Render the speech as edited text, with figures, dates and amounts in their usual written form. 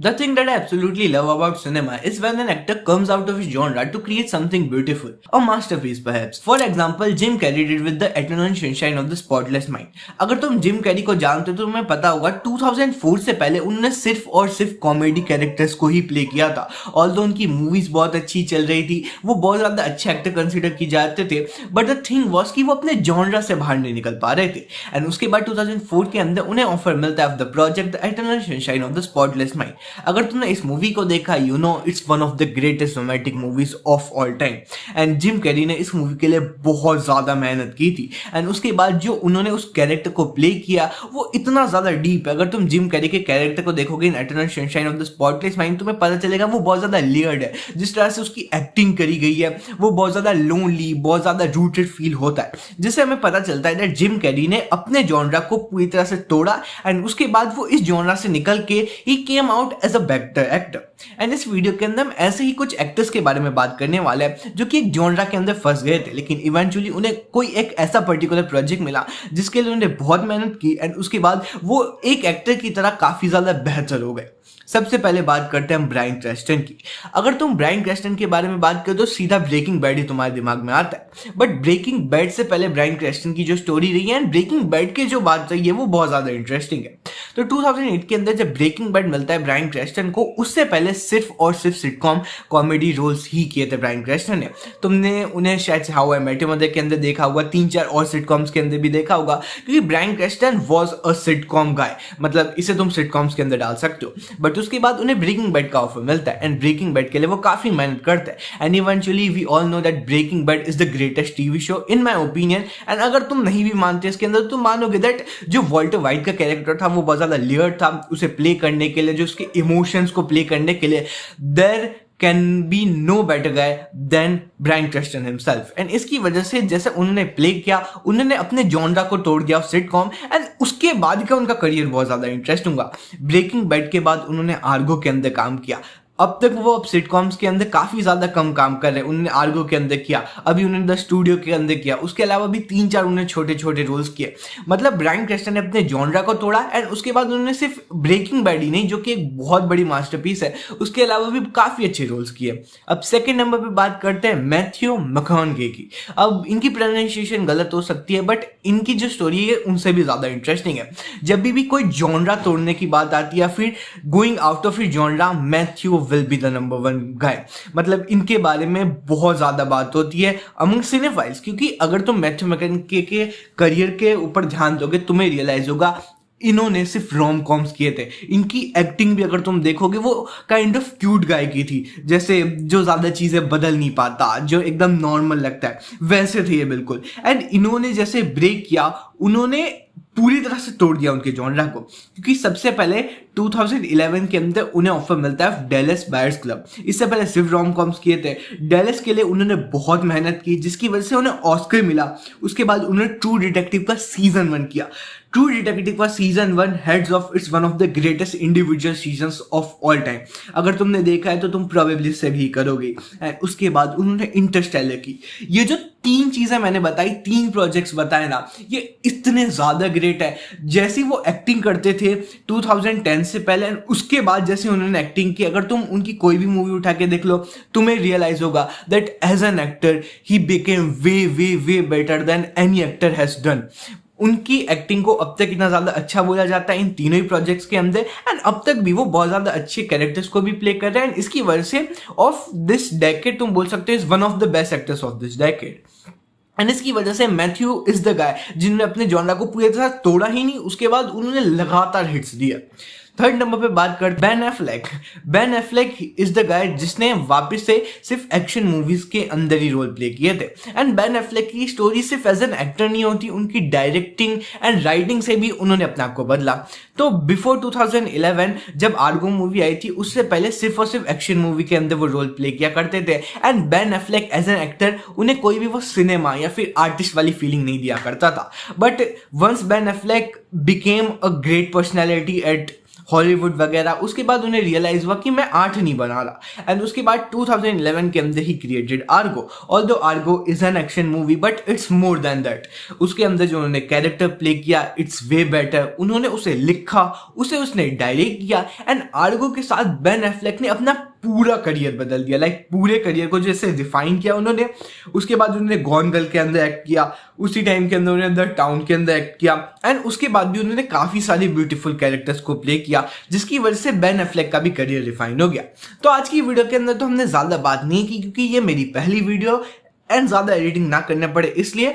The thing that I absolutely love about cinema is when an actor comes out of his genre to create something beautiful, a masterpiece perhaps. For example, Jim Carrey did with The Eternal Sunshine of the Spotless Mind. अगर तुम Jim Carrey को जानते हो तो तुम्हें पता होगा 2004 से पहले उन्होंने सिर्फ और सिर्फ कॉमेडी कैरेक्टर्स को ही प्ले किया था। ऑल्दो उनकी मूवीज बहुत अच्छी चल रही थी, वो बहुत ज्यादा अच्छे एक्टर कंसिडर किए जाते थे, बट द थिंग वाज कि वो अपने जॉनरा से बाहर नहीं निकल पा रहे थे। एंड उसके बाद 2004 के अंदर उन्हें ऑफर मिलता है the project the eternal sunshine of the spotless mind. अगर तुमने इस मूवी को देखा, you know it's one of the greatest romantic movies of all time. And Jim Carrey ने इस मूवी के लिए बहुत ज्यादा मेहनत की थी। एंड उसके बाद जो उन्होंने उस कैरेक्टर को प्ले किया वो इतना ज्यादा डीप है। अगर तुम जिम कैरी के कैरेक्टर को देखोगे in eternal sunshine of the spotless mind, तुम्हें पता चलेगा वो बहुत ज्यादा लेयर्ड है। जिस तरह से उसकी एक्टिंग करी गई है वो बहुत ज्यादा लोनली, बहुत ज्यादा रूटेड फील होता है, जिससे हमें पता चलता है कि जिम कैरी ने अपने जॉनरा को पूरी तरह से तोड़ा। एंड उसके बाद वो इस जॉनरा से निकल के ही came out as a better actor. And इस वीडियो के अंदर हम ऐसे ही कुछ एक्टर्स के बारे में बात करने वाले हैं जो कि एक जॉनरा के अंदर फंस गए थे, लेकिन इवेंचुअली उन्हें कोई एक ऐसा पर्टिकुलर प्रोजेक्ट मिला जिसके लिए उन्होंने बहुत मेहनत की एंड उसके बाद वो एक एक्टर की तरह काफी ज्यादा बेहतर हो गए। सबसे पहले बात करते हैं ब्रायन क्रैस्टन की। अगर तुम ब्रायन क्रैस्टन के बारे में बात करो तो सीधा ब्रेकिंग बैड ही तुम्हारे दिमाग में आता है, बट ब्रेकिंग बैड से पहले ब्रायन क्रैस्टन की जो स्टोरी रही है एंड ब्रेकिंग बैड की जो बात रही है वो बहुत ज्यादा इंटरेस्टिंग है। तो 2008 के अंदर जब ब्रेकिंग बैड मिलता है ब्रायन क्रैस्टन को, उससे पहले सिर्फ और सिर्फ सिटकॉम कॉमेडी रोल्स ही किए थे ब्रायन क्रैस्टन ने। तुमने उन्हें शायद How I Met Your Mother के अंदर देखा होगा, 3-4 और सिटकॉम्स के अंदर भी देखा होगा, क्योंकि ब्रायन क्रैस्टन वाज अ सिटकॉम गाय, मतलब इसे तुम सिटकॉम्स के अंदर डाल सकते हो। बट उसके बाद उन्हें ब्रेकिंग बैड का ऑफर मिलता है एंड ब्रेकिंग बैड के लिए वो काफी मेहनत करते हैं। And eventually we all know that Breaking Bad is the greatest TV show in my opinion. And अगर तुम नहीं भी मानते इसके अंदर, तुम मानोगे दैट जो वॉल्टर वाइट का कैरेक्टर था वो बहुत ज्यादा लेयर्ड था। उसे प्ले करने के लिए, जो उसके इमोशंस को प्ले करने के लिए, there can be no better guy than Bryan Cranston himself. And इसकी वजह से जैसे उन्होंने प्ले किया, उन्होंने अपने जॉनरा को तोड़ दिया सिटकॉम। एंड उसके बाद का उनका करियर बहुत ज्यादा इंटरेस्टिंग हुआ। ब्रेकिंग बैड के बाद उन्होंने आर्गो के अंदर काम किया। अब तक वो अब सिटकॉम्स के अंदर काफी ज्यादा कम काम कर रहे हैं। उन्होंने आर्गो के अंदर किया, अभी उन्होंने द स्टूडियो के अंदर किया, उसके अलावा भी 3-4 उन्होंने छोटे छोटे रोल्स किए। मतलब ब्रायन क्रैस्टन ने अपने जॉनरा को तोड़ा एंड उसके बाद उन्होंने सिर्फ ब्रेकिंग बैड ही नहीं, जो कि एक बहुत बड़ी मास्टरपीस है, उसके अलावा भी काफी अच्छे रोल्स किए। अब सेकेंड नंबर पे बात करते हैं मैथ्यू मैककॉनॉगी की। अब इनकी प्रोनाउंसिएशन गलत हो सकती है, बट इनकी जो स्टोरी है उनसे भी ज्यादा इंटरेस्टिंग है। जब भी कोई जॉनरा तोड़ने की बात आती है या फिर going out of his genre, Matthew will be the number 1 गाय। मतलब इनके बारे में बहुत ज्यादा बात होती है अमंग सिनेफाइल्स, क्योंकि अगर तुम मैथ्यू मैककॉनॉगी के करियर के ऊपर ध्यान दोगे तुम्हें रियलाइज होगा इन्होंने सिर्फ रोम कॉम्स किए थे। इनकी एक्टिंग भी अगर तुम देखोगे वो काइंड ऑफ क्यूट गाय की थी, जैसे जो ज्यादा चीजें बदल नहीं पाता, जो एकदम नॉर्मल लगता है, वैसे थे ये बिल्कुल। एंड इन्होंने जैसे ब्रेक किया, उन्होंने पूरी तरह से तोड़ दिया उनके जॉनरा को, क्योंकि सबसे पहले 2011 के अंदर उन्हें ऑफर मिलता है डैलस बायर्स क्लब। इससे पहले सिर्फ रोम कॉम्स किए थे। डैलस के लिए उन्होंने बहुत मेहनत की, जिसकी वजह से उन्हें ऑस्कर मिला। उसके बाद उन्होंने ट्रू डिटेक्टिव का सीजन 1 किया। ट्रू डिटेक्टिव का season 1 heads of its one of the greatest individual seasons of all time. अगर तुमने देखा है तो तुम प्रोबेबली से भी करोगे। एंड उसके बाद उन्होंने इंटरस्टेलर की। ये जो 3 चीजें मैंने बताई, 3 प्रोजेक्ट्स बताए ना, ये इतने ज्यादा ग्रेट है। जैसी वो एक्टिंग करते थे 2010 से पहले एंड उसके बाद जैसे उन्होंने एक्टिंग की, अगर तुम उनकी कोई भी मूवी उठा के देख लो तुम्हें रियलाइज होगा that as an actor he became way way way better than any actor has done. उनकी एक्टिंग को अब तक इतना ज्यादा अच्छा बोला जाता है इन तीनों ही प्रोजेक्ट्स के अंदर, एंड अब तक भी वो बहुत ज्यादा अच्छे कैरेक्टर्स को भी प्ले कर रहे हैं। इसकी वजह से ऑफ दिस डेकेड तुम बोल सकते हो is one of the best actors of this decade. And इसकी वजह से मैथ्यू इज द गाय जिन्होंने अपने जॉनरा को पूरी तरह तोड़ा ही नहीं, उसके बाद उन्होंने लगातार हिट्स दिया। थर्ड नंबर पे बात कर ban Affleck. Ban Affleck is the guy जिसने वापस से सिर्फ एक्शन मूवीज के अंदर ही रोल प्ले किए थे। एंड बैन एफ्लेक की स्टोरी सिर्फ एज एन एक्टर नहीं होती, उनकी डायरेक्टिंग एंड राइटिंग से भी उन्होंने अपने आप को बदला। तो बिफोर 2011 जब आर्गो मूवी आई थी, उससे पहले सिर्फ और सिर्फ एक्शन मूवी के अंदर वो रोल प्ले किया करते थे। And Ben Affleck as an actor, उन्हें कोई भी वो सिनेमा या फिर आर्टिस्ट वाली फीलिंग नहीं दिया करता था। But once Ben Affleck became a great personality at Hollywood वगैरह, उसके बाद उन्हें रियलाइज हुआ कि मैं 8 नहीं बना रहा, एंड उसके बाद 2011 के अंदर he created Ergo. Although Ergo is an action movie but it's more than that. उसके अंदर जो उन्होंने कैरेक्टर प्ले किया इट्स वे बेटर, उन्होंने उसे लिखा, उसे उसने डायरेक्ट किया, एंड आर्गो के साथ बेन एफ्लेक ने अपना पूरा करियर बदल दिया, लाइक पूरे करियर को जैसे डिफाइन किया उन्होंने। उसके बाद उन्होंने गॉन गर्ल के अंदर एक्ट किया, उसी टाइम के अंदर उन्होंने द टाउन के अंदर एक्ट किया, एंड उसके बाद भी उन्होंने काफी सारे ब्यूटीफुल कैरेक्टर्स को प्ले किया, जिसकी वजह से बेन एफ्लेक का भी करियर डिफाइन हो गया। तो आज की वीडियो के अंदर तो हमने ज्यादा बात नहीं की क्योंकि ये मेरी पहली वीडियो एंड ज्यादा एडिटिंग ना करने पड़े इसलिए,